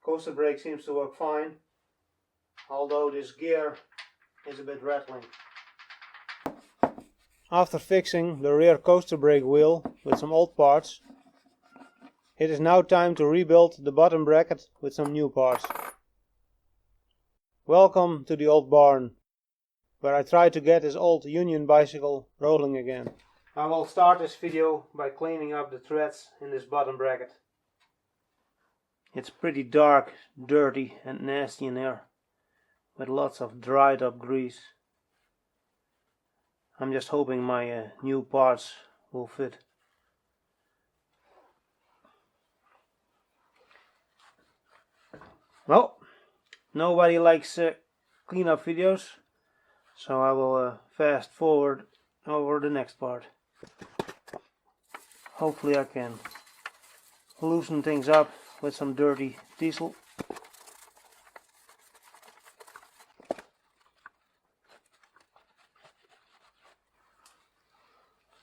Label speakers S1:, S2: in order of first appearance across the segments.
S1: Coaster brake seems to work fine, although this gear is a bit rattling. After fixing the rear coaster brake wheel with some old parts, it is now time to rebuild the bottom bracket with some new parts. Welcome to the old barn, where I try to get this old Union bicycle rolling again. I will start this video by cleaning up the threads in this bottom bracket. It's pretty dark, dirty and nasty in here, with lots of dried up grease. I'm just hoping my new parts will fit. Well, nobody likes cleanup videos, so I will fast forward over the next part. Hopefully I can loosen things up with some dirty diesel.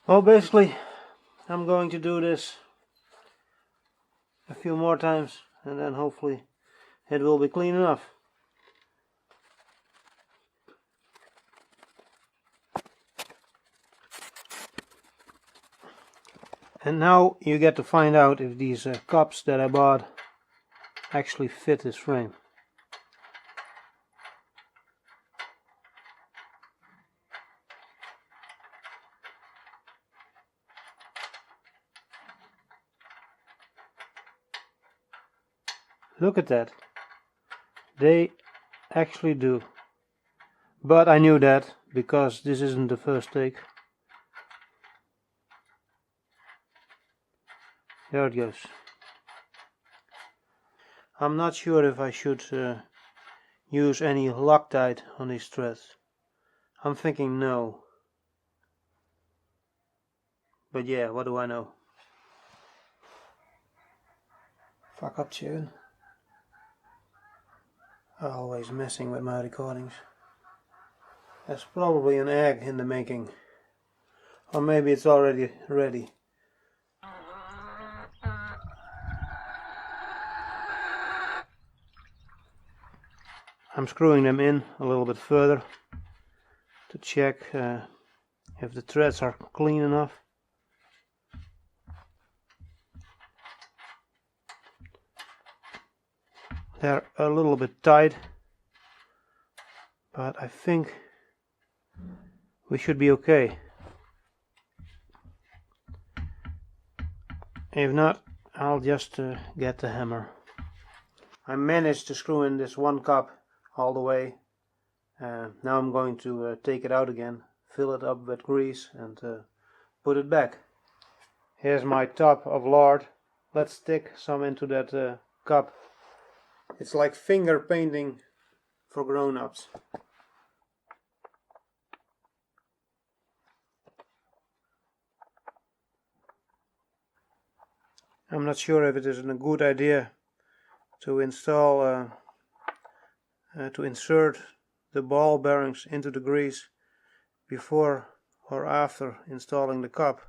S1: Well, basically I'm going to do this a few more times and then hopefully it will be clean enough. And now you get to find out if these cups that I bought actually fit this frame. Look at that. They actually do. But I knew that because this isn't the first take. There it goes. I'm not sure if I should use any Loctite on these threads. I'm thinking no. But yeah, what do I know? Fuck up tune. Always messing with my recordings. There's probably an egg in the making. Or maybe it's already ready. I'm screwing them in a little bit further to check if the threads are clean enough. They're a little bit tight, but I think we should be okay. If not, I'll just get the hammer. I managed to screw in this one cup all the way. Now I'm going to take it out again, fill it up with grease and put it back. Here's my tub of lard. Let's stick some into that cup. It's like finger painting for grown-ups. I'm not sure if it is a good idea to install to insert the ball bearings into the grease before or after installing the cup.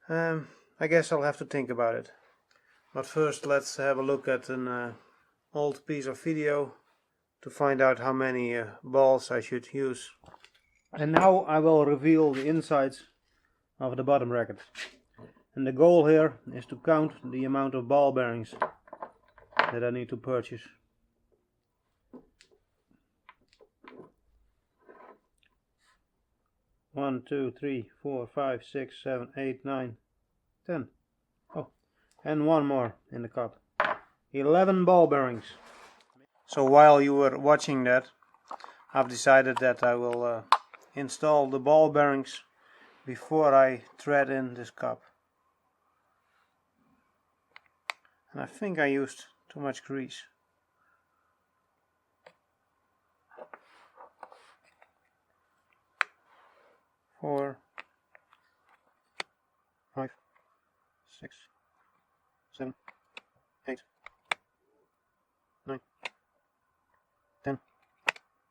S1: I guess I'll have to think about it. But first let's have a look at an old piece of video to find out how many balls I should use. And now I will reveal the insides of the bottom bracket. And the goal here is to count the amount of ball bearings that I need to purchase. One, two, three, 4, 5, 6, 7, 8, 9, 10. Oh, and one more in the cup. 11 ball bearings. So while you were watching that, I've decided that I will install the ball bearings before I thread in this cup. And I think I used too much grease. Four, 5, 6, 7, 8, 9, 10.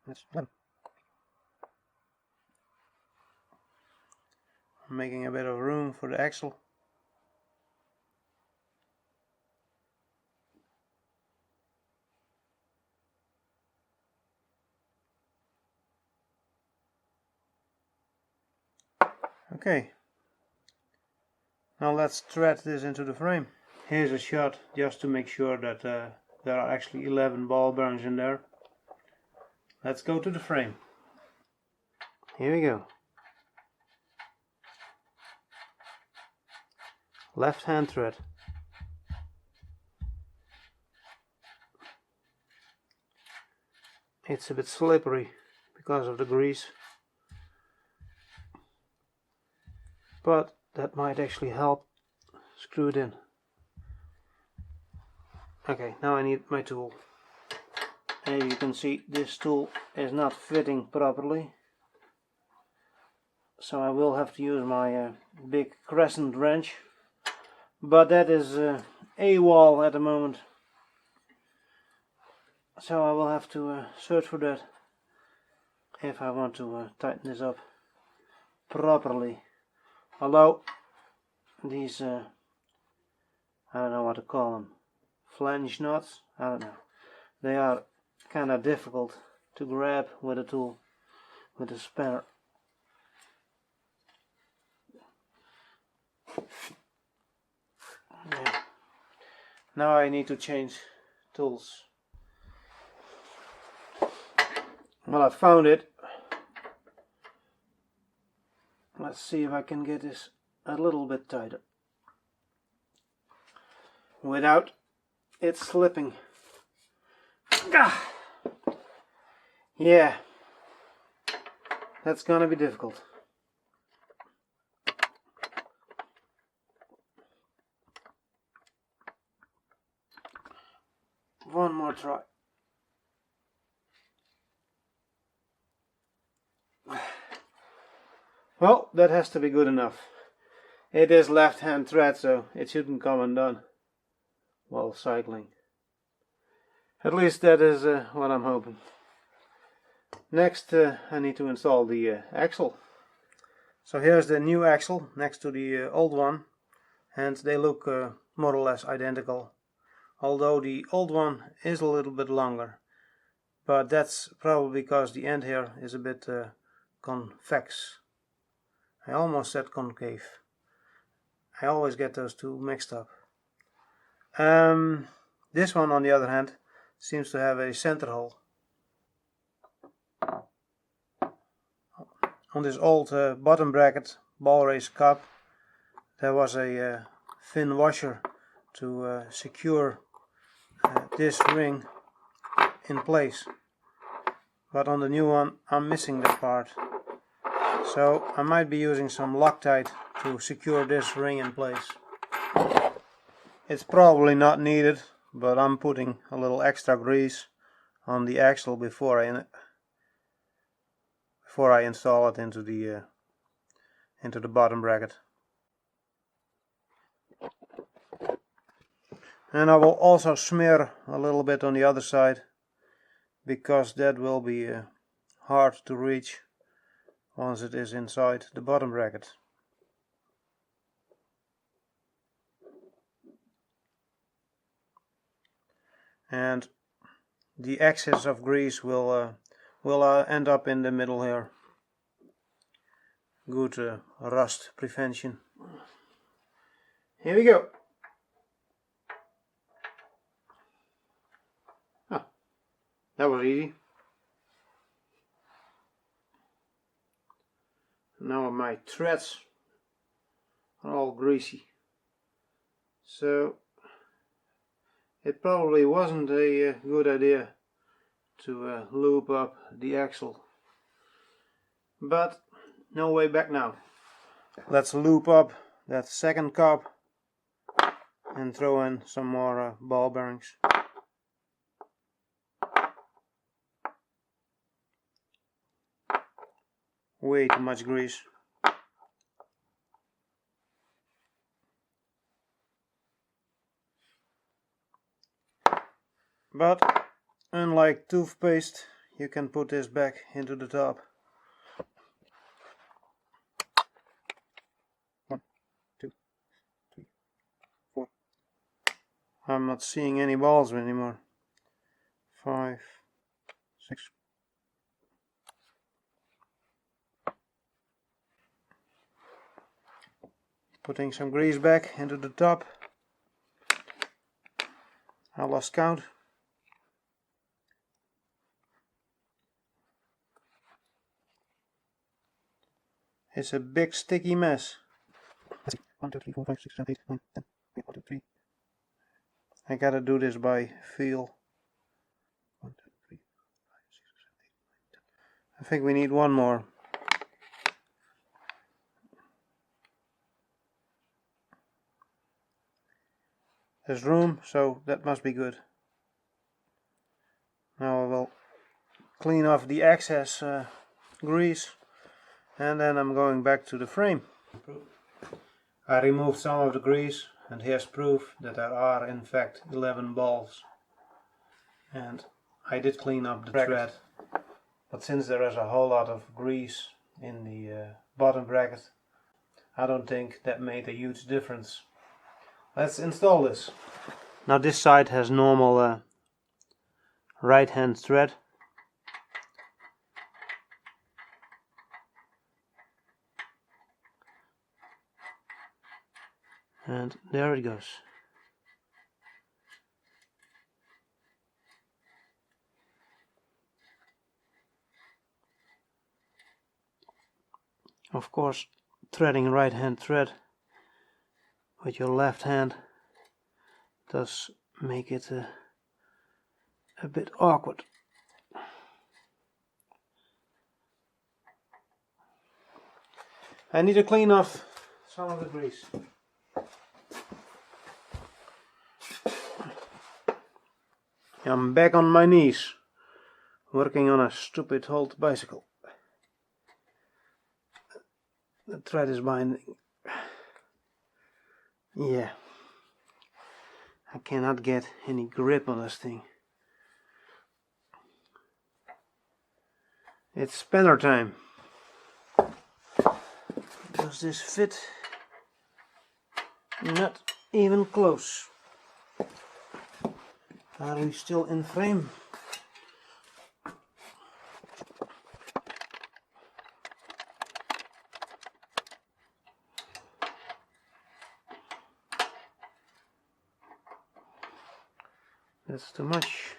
S1: That's 11. I'm making a bit of room for the axle. Okay, now let's thread this into the frame. Here's a shot just to make sure that there are actually 11 ball bearings in there. Let's go to the frame. Here we go. Left hand thread. It's a bit slippery because of the grease, but that might actually help screw it in. Okay, now I need my tool. As you can see, this tool is not fitting properly, so I will have to use my big crescent wrench, but that is AWOL at the moment, so I will have to search for that if I want to tighten this up properly. Although these I don't know what to call them, flange knots, I don't know, they are kind of difficult to grab with a tool, with a spanner. Yeah. Now I need to change tools. Well, I found it. Let's see if I can get this a little bit tighter without it slipping. Yeah, that's gonna be difficult. One more try. Well, that has to be good enough. It is left hand thread, so it shouldn't come undone while cycling. At least that is what I'm hoping. Next I need to install the axle. So here's the new axle next to the old one, and they look more or less identical, although the old one is a little bit longer, but that's probably because the end here is a bit convex. I almost said concave. I always get those two mixed up. This one, on the other hand, seems to have a center hole. On this old bottom bracket ball race cup, there was a fin washer to secure this ring in place, but on the new one I'm missing that part, so I might be using some Loctite to secure this ring in place. It's probably not needed, but I'm putting a little extra grease on the axle before I install it into the bottom bracket. And I will also smear a little bit on the other side, because that will be hard to reach once it is inside the bottom bracket. And the excess of grease will end up in the middle here. Good rust prevention. Here we go. Oh, that was easy. Now my threads are all greasy, so it probably wasn't a good idea to loop up the axle, but no way back now. Let's loop up that second cup and throw in some more ball bearings. Way too much grease. But unlike toothpaste, you can put this back into the tub. 1, 2, 3, 4. I'm not seeing any balls anymore. 5, 6. Putting some grease back into the top. I lost count. It's a big sticky mess. Let's see. 1, 2, 3, 4, 5, 6, 7, 8, 9, 10. 1, 2, 3. I gotta do this by feel. 1, 2, 3, 5, 6, 7, 8, 9, 10. I think we need one more. There's room, so that must be good. Now I will clean off the excess grease, and then I'm going back to the frame. I removed some of the grease, and here's proof that there are in fact 11 balls. And I did clean up the thread, but since there is a whole lot of grease in the bottom bracket, I don't think that made a huge difference. Let's install this. Now this side has normal right hand thread. And there it goes. Of course, threading right hand thread with your left hand does make it a bit awkward. I need to clean off some of the grease. I'm back on my knees, working on a stupid old bicycle. The thread is binding. Yeah, I cannot get any grip on this thing. It's spanner time. Does this fit? Not even close. Are we still in frame? That's too much.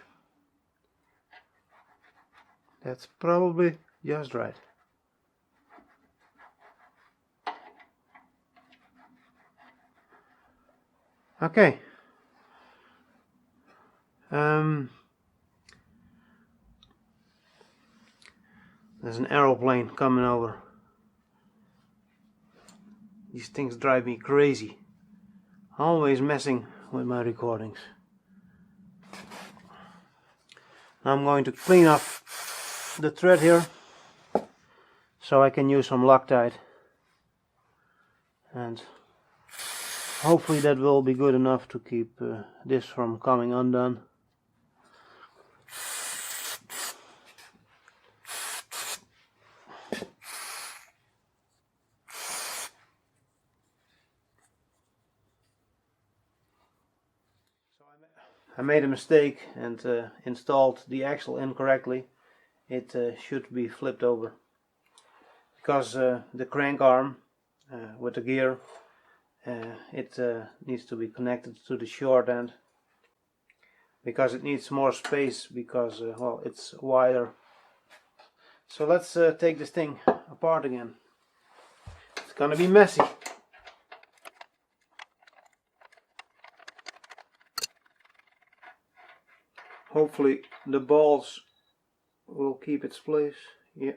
S1: That's probably just right. Okay. There's an aeroplane coming over. These things drive me crazy. Always messing with my recordings. Now I'm going to clean off the thread here so I can use some Loctite, and hopefully that will be good enough to keep this from coming undone. I made a mistake and installed the axle incorrectly. It should be flipped over, because the crank arm with the gear, it needs to be connected to the short end, because it needs more space, because well, it's wider. So let's take this thing apart again. It's gonna be messy. Hopefully the balls will keep its place. Yeah,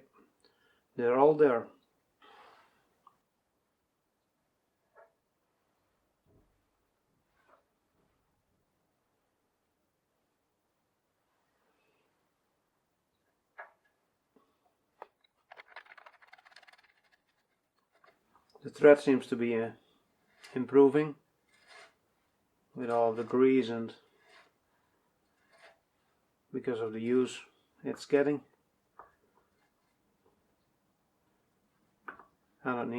S1: they're all there. The thread seems to be improving with all the grease, and because of the use it's getting. I don't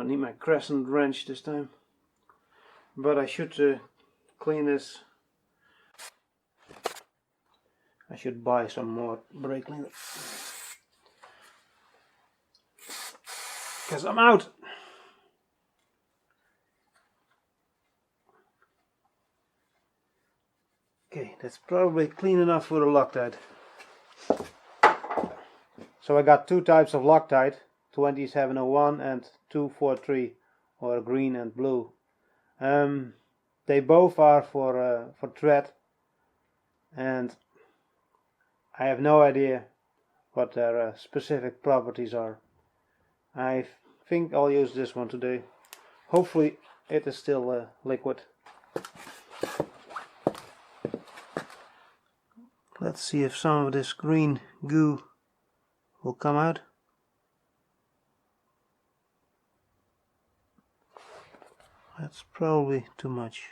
S1: need my crescent wrench this time, but I should clean this. I should buy some more brake cleaner, because I'm out. Okay, that's probably clean enough for the Loctite. So I got two types of Loctite, 2701 and 243, or green and blue. They both are for thread, and I have no idea what their specific properties are. I think I'll use this one today. Hopefully it is still liquid. Let's see if some of this green goo will come out. That's probably too much.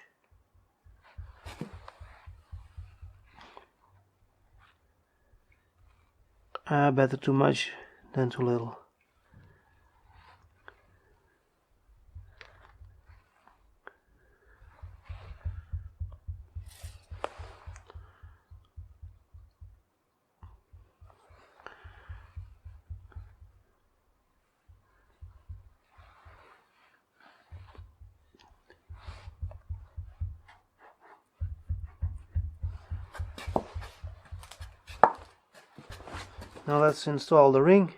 S1: Better too much than too little. Now let's install the ring.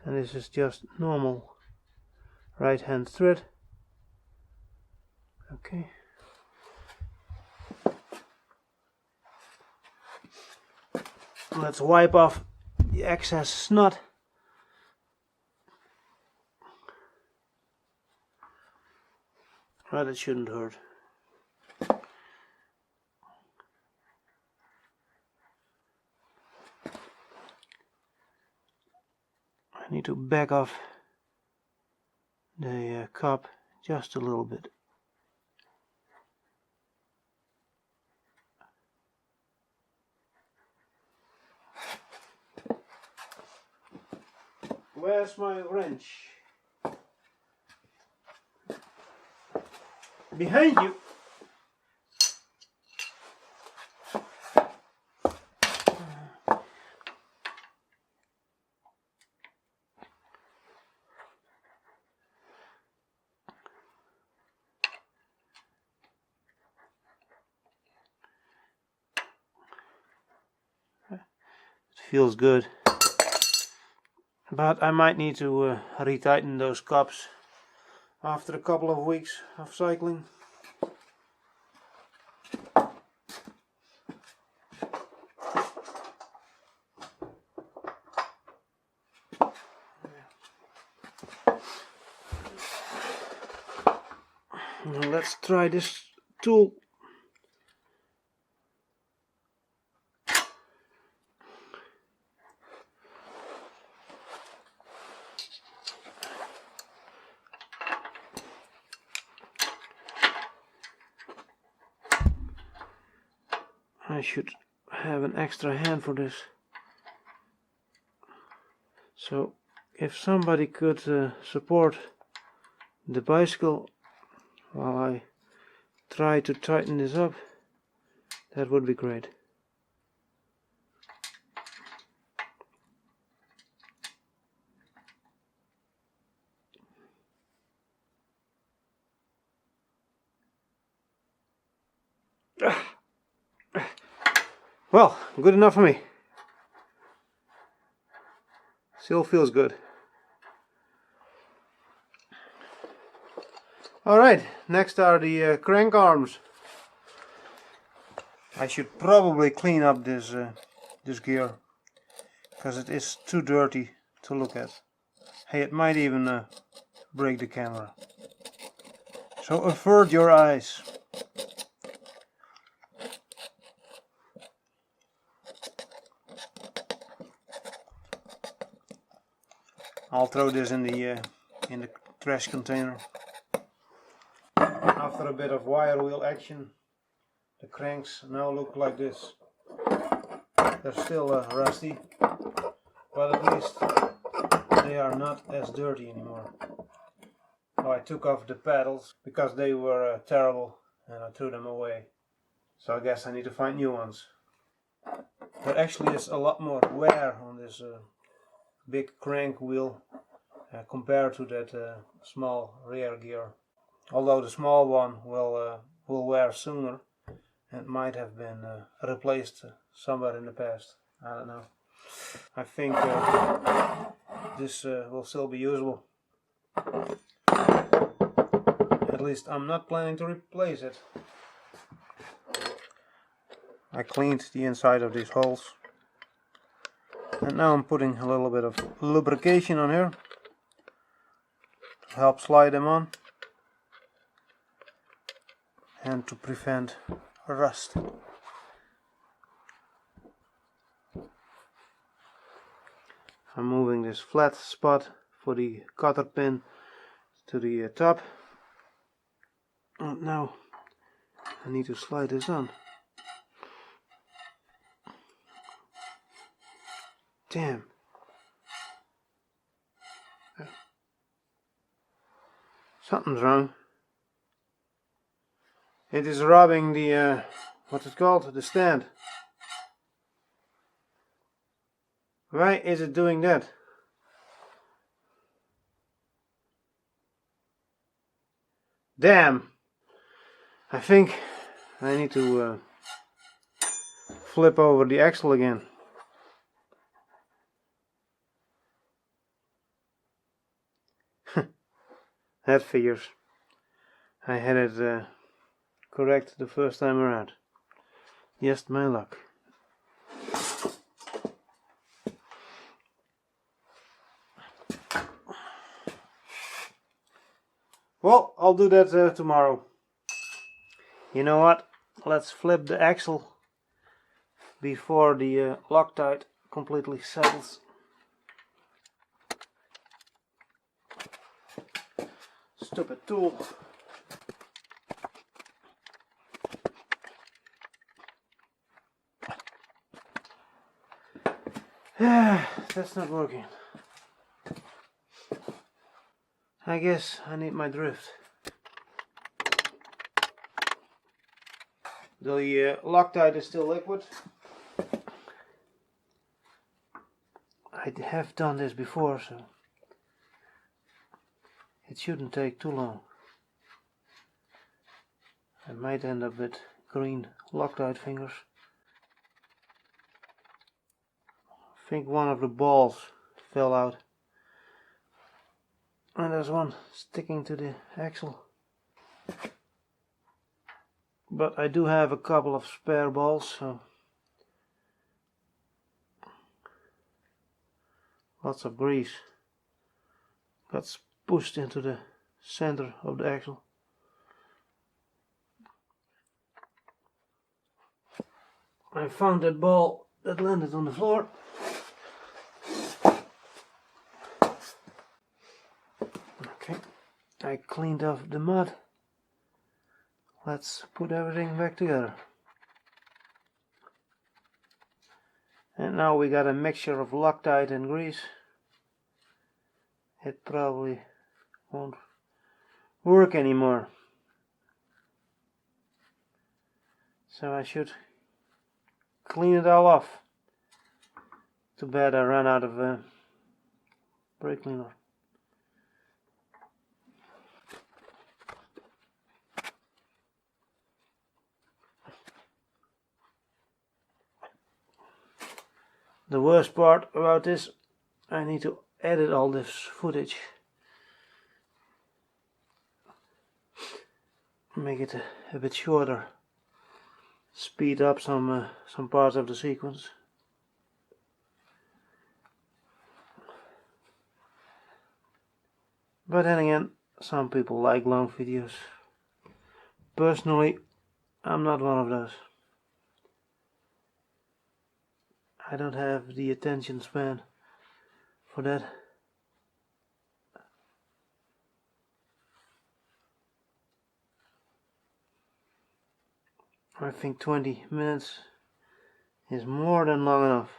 S1: And this is just normal right hand thread. Okay. Let's wipe off the excess snot. Well, it shouldn't hurt. I need to back off the cup just a little bit. Where's my wrench? Behind you. It feels good. But I might need to retighten those cups after a couple of weeks of cycling. Now let's try this tool. I should have an extra hand for this. So if somebody could support the bicycle while I try to tighten this up, that would be great. Well, good enough for me. Still feels good. Alright, next are the crank arms. I should probably clean up this gear, because it is too dirty to look at. Hey, it might even break the camera. So avert your eyes. I'll throw this in the trash container. After a bit of wire wheel action, the cranks now look like this. They're still rusty, but at least they are not as dirty anymore. So I took off the pedals because they were terrible and I threw them away. So I guess I need to find new ones. There actually is a lot more wear on this big crank wheel compared to that small rear gear. Although the small one will wear sooner and might have been replaced somewhere in the past. I don't know. I think this will still be usable. At least I'm not planning to replace it. I cleaned the inside of these holes. And now I'm putting a little bit of lubrication on here to help slide them on and to prevent rust. I'm moving this flat spot for the cotter pin to the top. And now I need to slide this on. Damn. Something's wrong. It is robbing the, what's it called? The stand. Why is it doing that? Damn. I think I need to flip over the axle again. That figures. I had it correct the first time around. Just my luck. Well, I'll do that tomorrow. You know what? Let's flip the axle before the Loctite completely settles. Stupid tool. That's not working. I guess I need my drift. The Loctite is still liquid. I have done this before, so it shouldn't take too long. I might end up with green Loctite fingers. I think one of the balls fell out. And there's one sticking to the axle. But I do have a couple of spare balls, so lots of grease got pushed into the center of the axle. I found that ball that landed on the floor. Okay, I cleaned off the mud. Let's put everything back together. And now we got a mixture of Loctite and grease. It probably won't work anymore. So I should clean it all off. Too bad I ran out of brake cleaner. The worst part about this, I need to edit all this footage. Make it a bit shorter. Speed up some parts of the sequence. But then again, some people like long videos. Personally, I'm not one of those. I don't have the attention span for that. I think 20 minutes is more than long enough.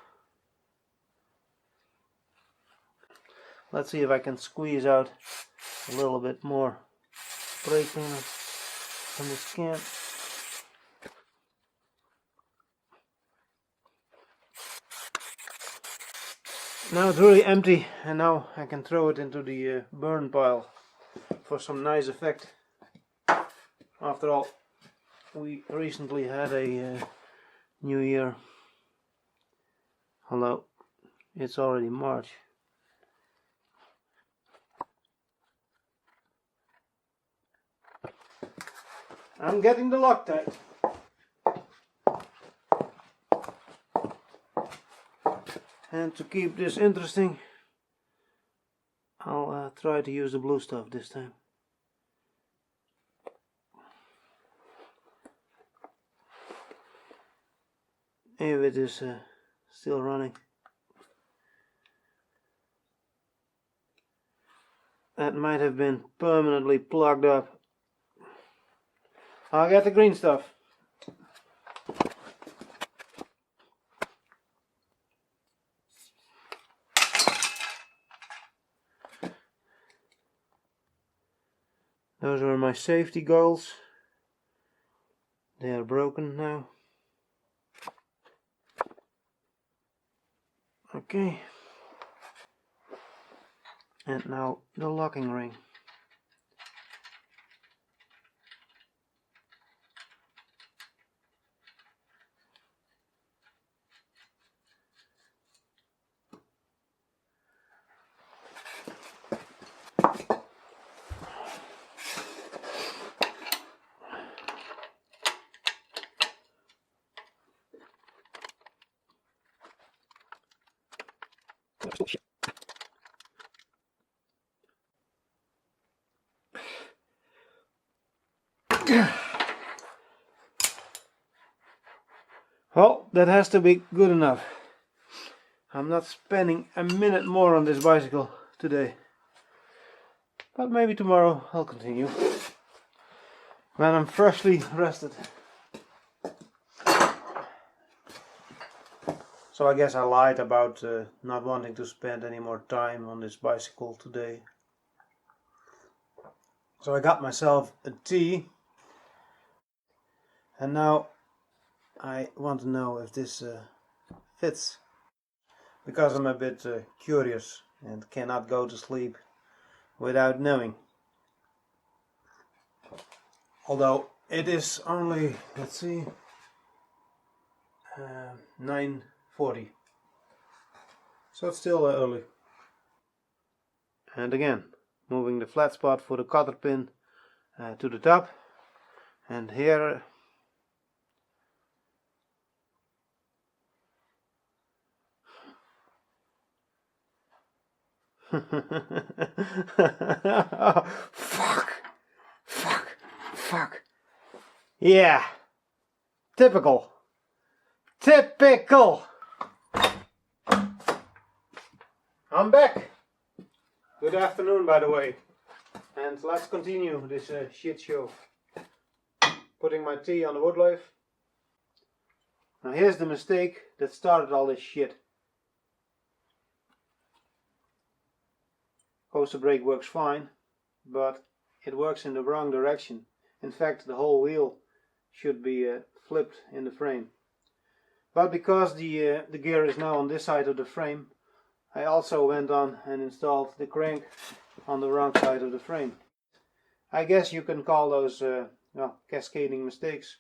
S1: Let's see if I can squeeze out a little bit more brake cleaner from this can. Now it's really empty, and now I can throw it into the burn pile for some nice effect. After all, we recently had a New Year. Although it's already March. I'm getting the Loctite. And to keep this interesting, I'll try to use the blue stuff this time. If it is still running. That might have been permanently plugged up. I'll get the green stuff. Those were my safety goals. They are broken now. Okay. And now the locking ring. Well, that has to be good enough. I'm not spending a minute more on this bicycle today. But maybe tomorrow I'll continue. When I'm freshly rested. So I guess I lied about not wanting to spend any more time on this bicycle today. So I got myself a tea. And now I want to know if this fits. Because I'm a bit curious and cannot go to sleep without knowing. Although it is only, let's see, 9:40. So it's still early. And again, moving the flat spot for the cotter pin to the top. And here oh, fuck. Yeah. Typical. I'm back. Good afternoon, by the way. And let's continue this shit show. Putting my tea on the wood lathe. Now here's the mistake that started all this shit. Coaster brake works fine, but it works in the wrong direction. In fact, the whole wheel should be flipped in the frame. But because the gear is now on this side of the frame, I also went on and installed the crank on the wrong side of the frame. I guess you can call those well, cascading mistakes.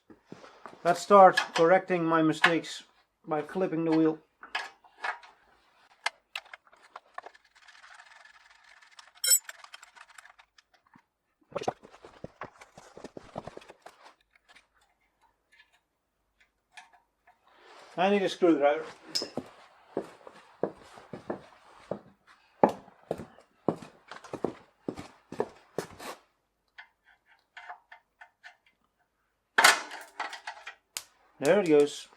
S1: Let's start correcting my mistakes by flipping the wheel. I need a screwdriver. There it goes.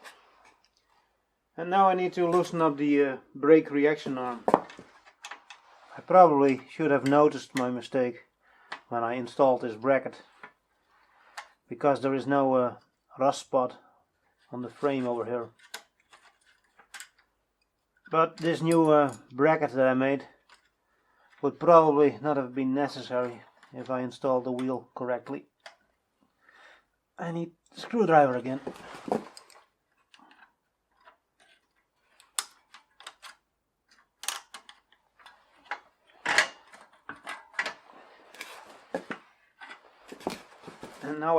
S1: And now I need to loosen up the brake reaction arm. I probably should have noticed my mistake when I installed this bracket, because there is no rust spot on the frame over here. But this new bracket that I made would probably not have been necessary if I installed the wheel correctly. I need a screwdriver again.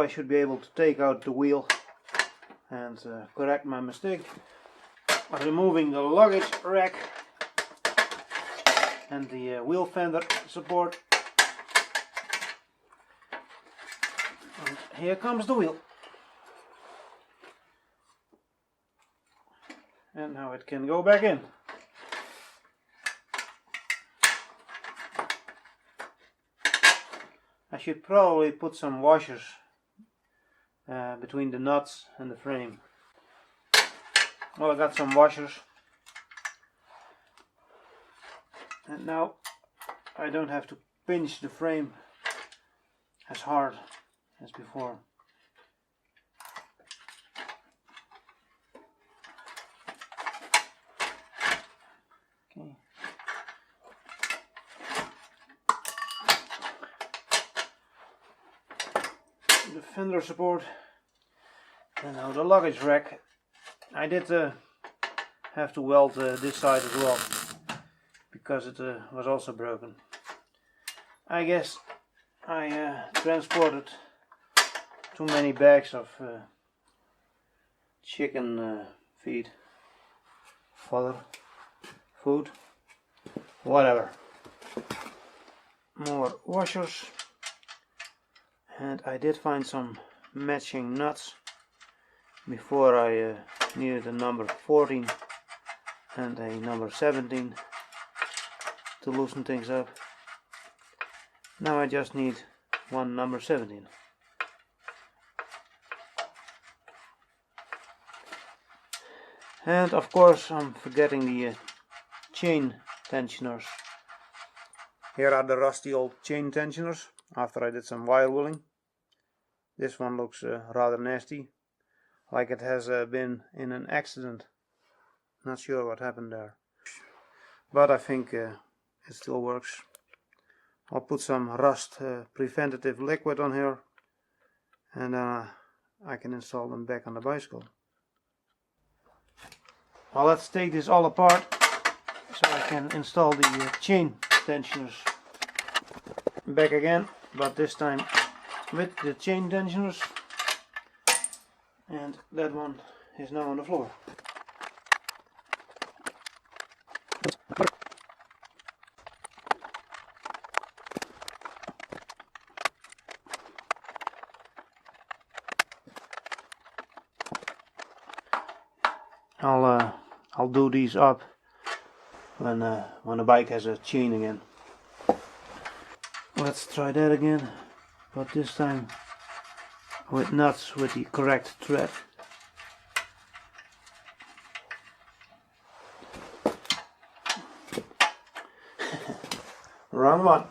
S1: I should be able to take out the wheel and correct my mistake by removing the luggage rack and the wheel fender support. And here comes the wheel. And now it can go back in. I should probably put some washers between the nuts and the frame. Well, I got some washers. And now I don't have to pinch the frame as hard as before. Okay. The fender support and now the luggage rack. I did have to weld this side as well because it was also broken. I guess I transported too many bags of chicken feed, fodder, food, whatever. More washers. And I did find some matching nuts. Before I needed a number 14 and a number 17 to loosen things up. Now I just need one number 17. And of course I'm forgetting the chain tensioners. Here are the rusty old chain tensioners after I did some wire wheeling. This one looks rather nasty, like it has been in an accident. Not sure what happened there, but I think it still works. I'll put some rust preventative liquid on here and I can install them back on the bicycle. Well, let's take this all apart so I can install the chain tensioners back again, but this time with the chain tensioners, and that one is now on the floor. I'll do these up when the bike has a chain again. Let's try that again, but this time with nuts with the correct thread. Wrong one.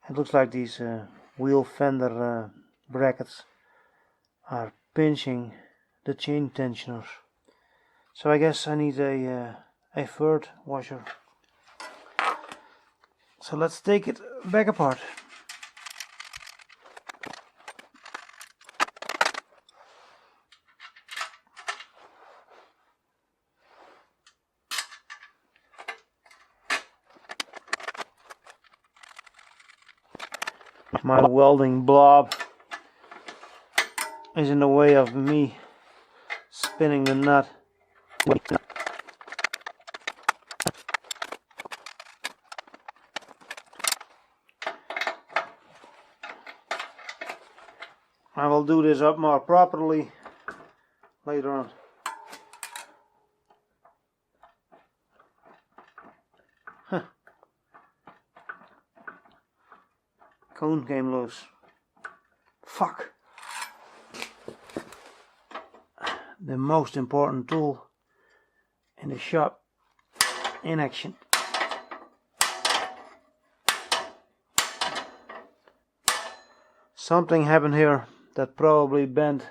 S1: It looks like these wheel fender brackets are pinching the chain tensioners. So I guess I need a third washer. So let's take it back apart. My welding blob is in the way of me spinning the nut. I will do this up more properly later on. Huh. Cone came loose. Fuck. The most important tool in the shop in action. Something happened here that probably bent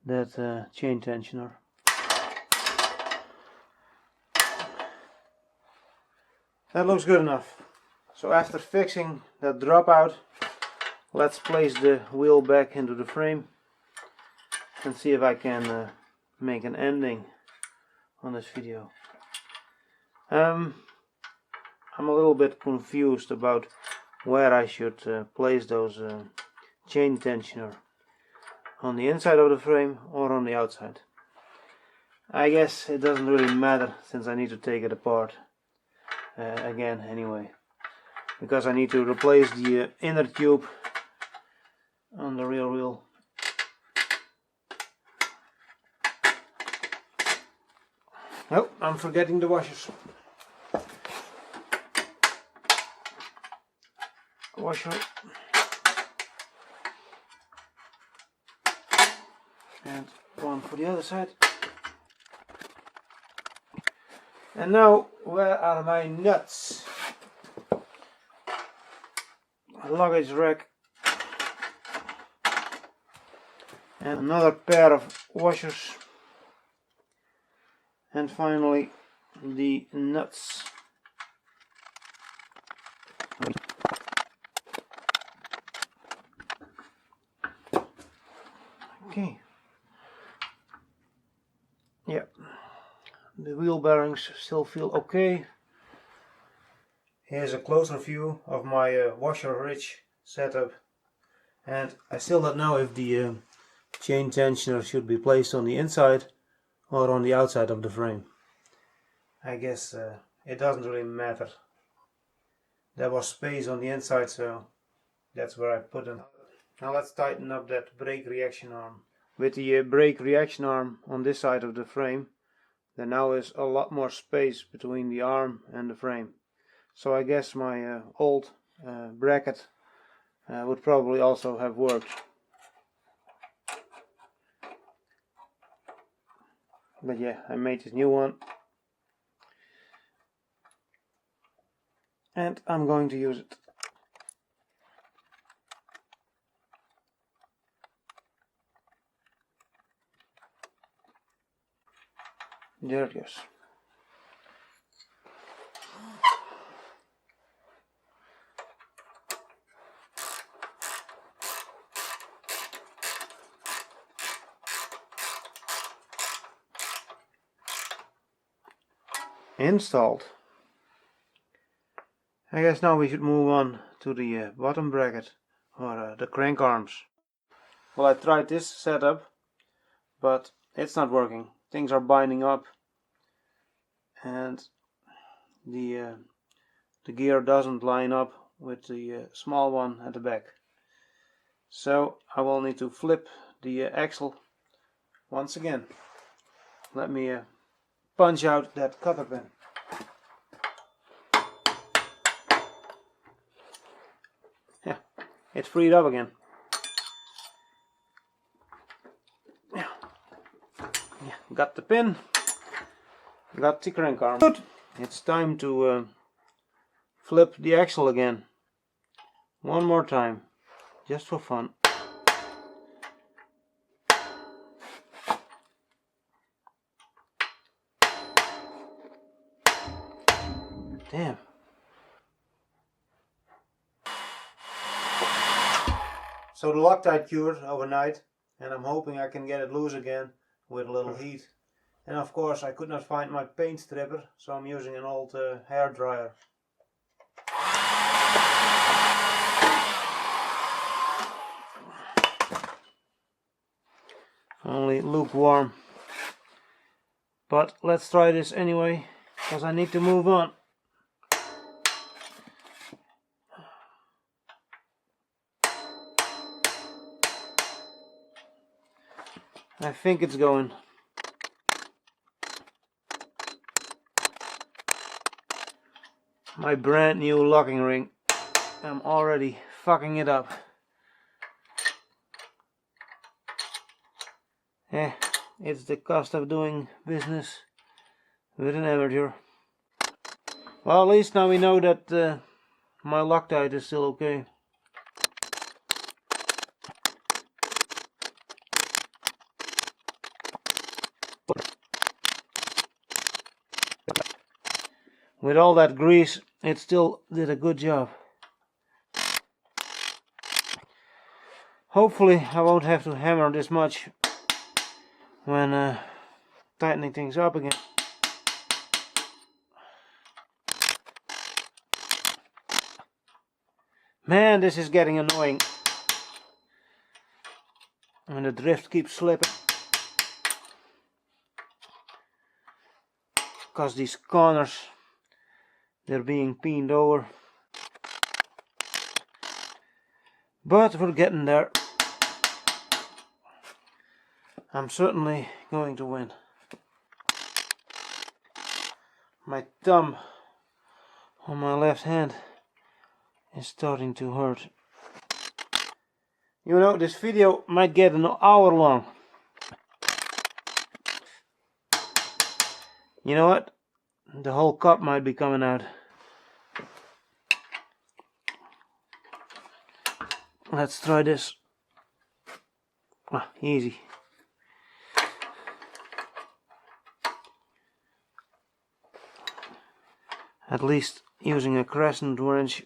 S1: that chain tensioner. That looks good enough. So after fixing that dropout let's place the wheel back into the frame and see if I can make an ending on this video. I'm a little bit confused about where I should place those chain tensioner, on the inside of the frame or on the outside. I guess it doesn't really matter, since I need to take it apart again anyway, because I need to replace the inner tube on the rear wheel. Oh, I'm forgetting the washers. Washer and one for the other side. And now, where are my nuts? A luggage rack and another pair of washers, and finally the nuts. Okay. Yeah, the wheel bearings still feel okay. Here's a closer view of my washer ridge setup, and I still don't know if the chain tensioner should be placed on the inside or on the outside of the frame. I guess it doesn't really matter. There was space on the inside, so that's where I put them. Now let's tighten up that brake reaction arm. With the brake reaction arm on this side of the frame, there now is a lot more space between the arm and the frame. So I guess my old bracket would probably also have worked. But yeah, I made this new one, and I'm going to use it. There it goes. Installed. I guess now we should move on to the bottom bracket, or the crank arms. Well, I tried this setup, but it's not working. Things are binding up, and the gear doesn't line up with the small one at the back. So I will need to flip the axle once again. Let me punch out that cotter pin. Yeah, it's freed up again. Yeah, got the pin, got the crank arm. Good. It's time to flip the axle again. One more time, just for fun. Damn. So the Loctite cured overnight, and I'm hoping I can get it loose again with a little heat. And of course I could not find my paint stripper, so I'm using an old hair dryer. Only lukewarm. But let's try this anyway, because I need to move on. I think it's going. My brand new locking ring. I'm already fucking it up. It's the cost of doing business with an amateur. Well, at least now we know that my Loctite is still okay. With all that grease, it still did a good job. Hopefully I won't have to hammer this much when tightening things up again. Man, this is getting annoying when the drift keeps slipping, because these corners, they're being peened over. But we're getting there. I'm certainly going to win. My thumb on my left hand is starting to hurt. You know, this video might get an hour long. You know what? The whole cup might be coming out. Let's try this. Easy. At least using a crescent wrench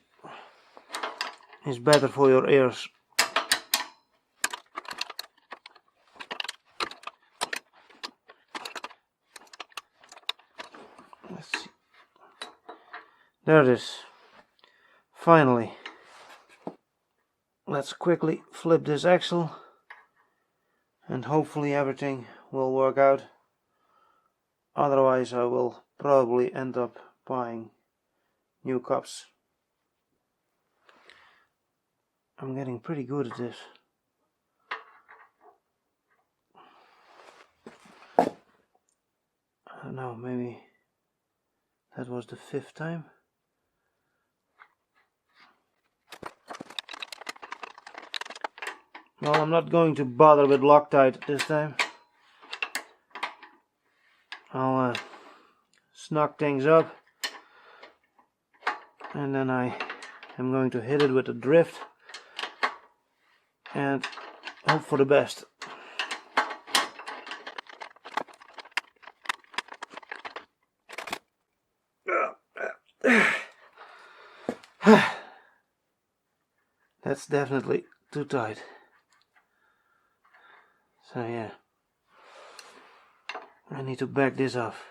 S1: is better for your ears. Let's see. There it is. Finally. Let's quickly flip this axle and hopefully everything will work out. Otherwise I will probably end up buying new cups. I'm getting pretty good at this. I don't know, maybe that was the 5th time. Well, I'm not going to bother with Loctite this time. I'll snug things up, and then I am going to hit it with a drift and hope for the best. That's definitely too tight. So yeah, I need to back this off.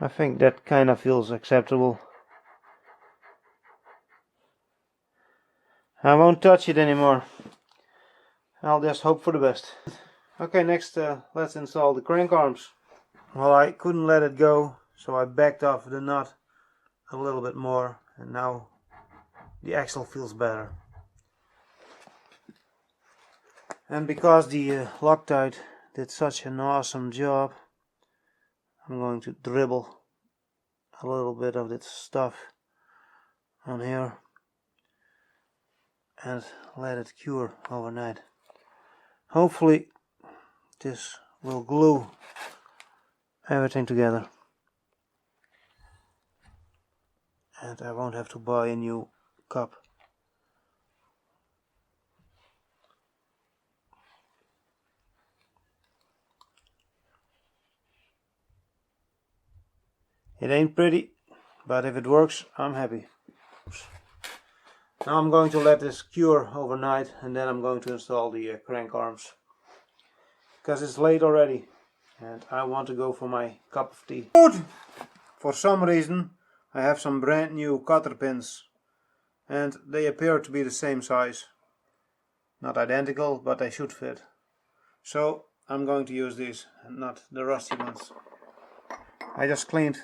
S1: I think that kind of feels acceptable. I won't touch it anymore. I'll just hope for the best. Okay, next let's install the crank arms. Well, I couldn't let it go, so I backed off the nut a little bit more, and now the axle feels better. And because the Loctite did such an awesome job, I'm going to dribble a little bit of this stuff on here and let it cure overnight. Hopefully this will glue everything together and I won't have to buy a new cup. It ain't pretty, but if it works, I'm happy. Now I'm going to let this cure overnight and then I'm going to install the crank arms. Because it's late already and I want to go for my cup of tea. For some reason I have some brand new cotter pins and they appear to be the same size. Not identical, but they should fit. So I'm going to use these and not the rusty ones. I just cleaned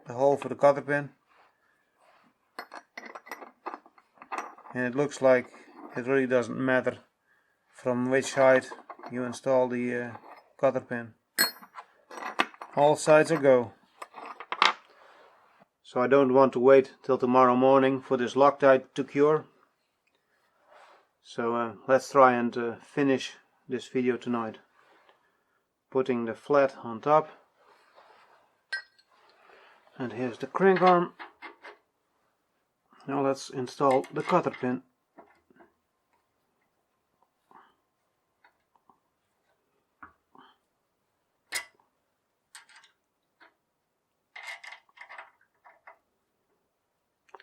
S1: the hole for the cotter pin and it looks like it really doesn't matter from which side you install the cotter pin. All sides are go. So I don't want to wait till tomorrow morning for this Loctite to cure. So let's try and finish this video tonight. Putting the flat on top. And here's the crank arm. Now let's install the cotter pin.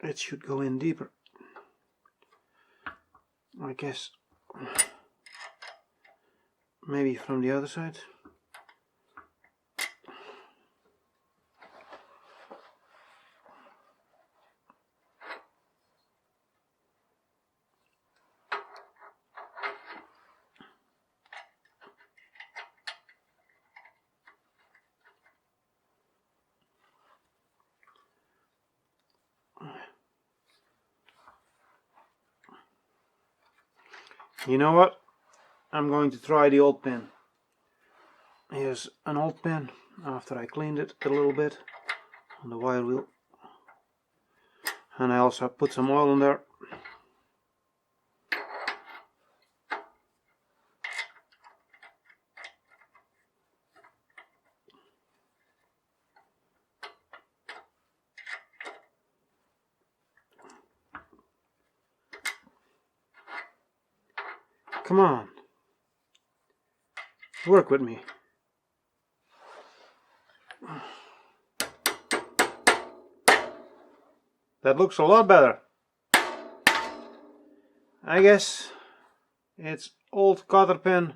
S1: It should go in deeper, I guess. Maybe from the other side. You know what? I'm going to try the old pin. Here's an old pin after I cleaned it a little bit on the wire wheel. And I also put some oil in there. Come on, work with me. That looks a lot better. I guess it's old cotter pin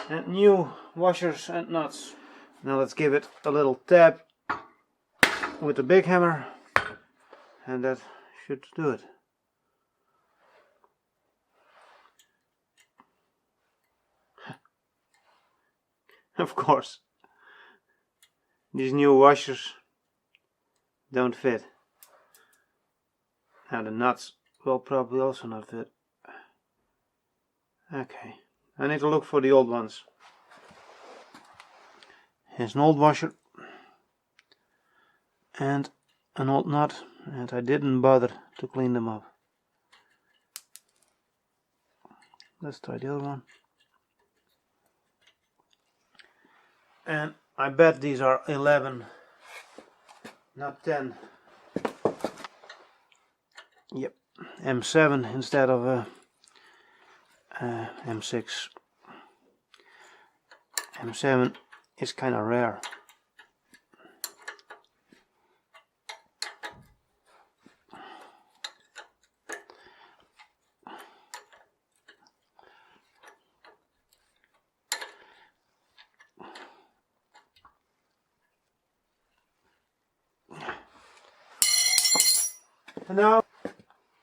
S1: and new washers and nuts. Now let's give it a little tap with the big hammer, and that should do it. Of course, these new washers don't fit. Now the nuts will probably also not fit. Okay, I need to look for the old ones. Here's an old washer and an old nut, and I didn't bother to clean them up. Let's try the other one. And I bet these are 11, not 10. Yep, M7 instead of M6. M7 is kind of rare.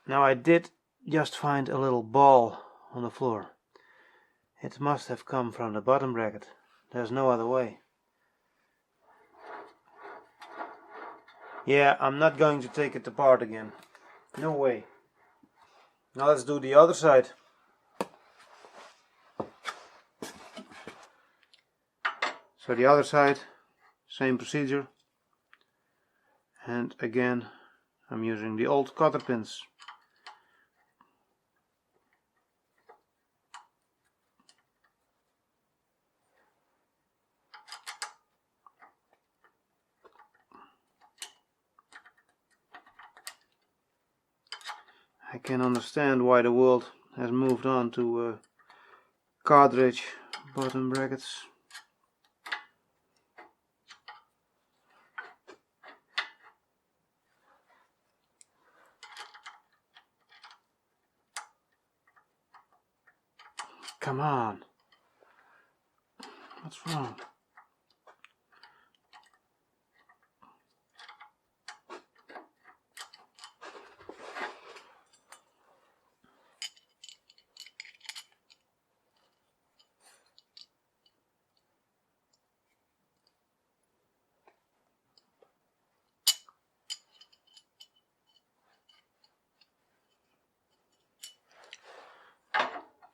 S1: Now I did just find a little ball on the floor. It must have come from the bottom bracket. There's no other way. Yeah, I'm not going to take it apart again. No way. Now let's do the other side. So the other side, same procedure. And again, I'm using the old cotter pins. I can understand why the world has moved on to cartridge bottom brackets. Come on. What's wrong?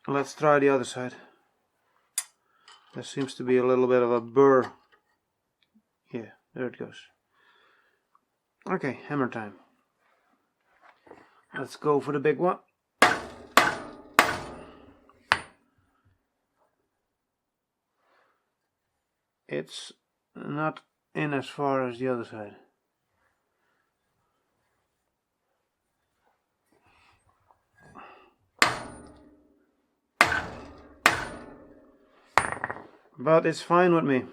S1: Let's try the other side. There seems to be a little bit of a burr. Yeah, there it goes. Okay, hammer time. Let's go for the big one. It's not in as far as the other side. but it's fine with me.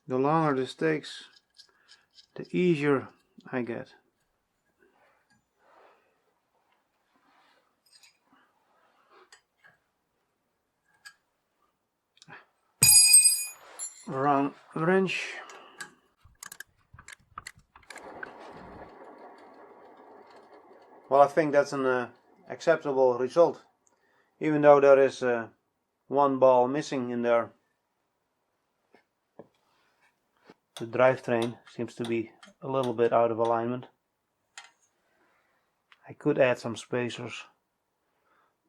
S1: The longer this takes, the easier I get. Wrong wrench. Well, I think that's an acceptable result, even though there is one ball missing in there. The drivetrain seems to be a little bit out of alignment. I could add some spacers,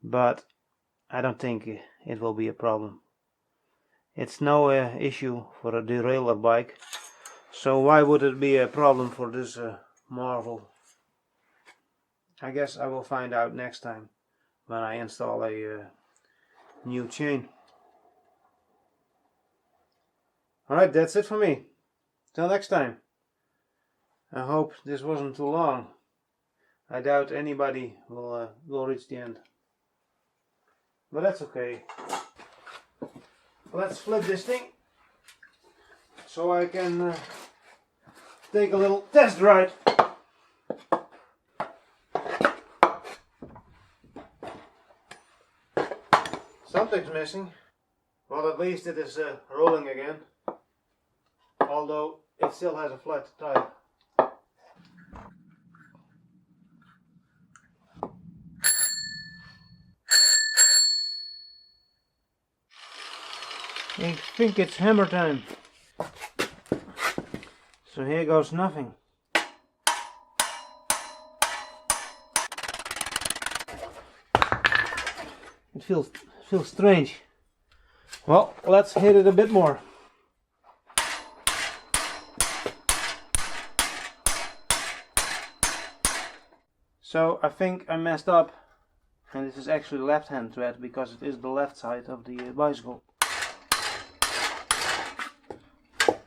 S1: but I don't think it will be a problem. It's no issue for a derailleur bike, so why would it be a problem for this Marvel? I guess I will find out next time when I install a new chain. Alright, that's it for me. Till next time. I hope this wasn't too long. I doubt anybody will reach the end. But that's okay. Let's flip this thing so I can take a little test ride. Something's missing. Well, at least it is rolling again. Although it still has a flat tire. I think it's hammer time. So here goes nothing. It feels strange. Well, let's hit it a bit more. So I think I messed up, and this is actually left hand thread because it is the left side of the bicycle.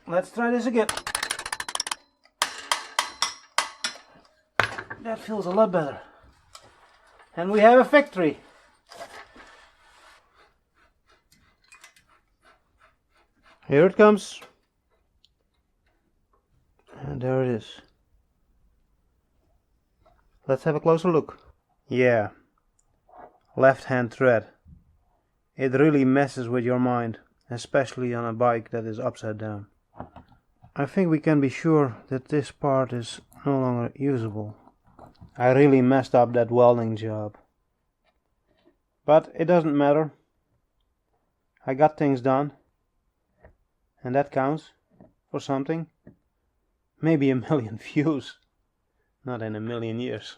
S1: Let's try this again. That feels a lot better. And we have a victory. Here it comes. And there it is. Let's have a closer look. Yeah. Left hand thread. It really messes with your mind, especially on a bike that is upside down. I think we can be sure that this part is no longer usable. I really messed up that welding job. But it doesn't matter. I got things done. And that counts for something. Maybe a million views. Not in a million years.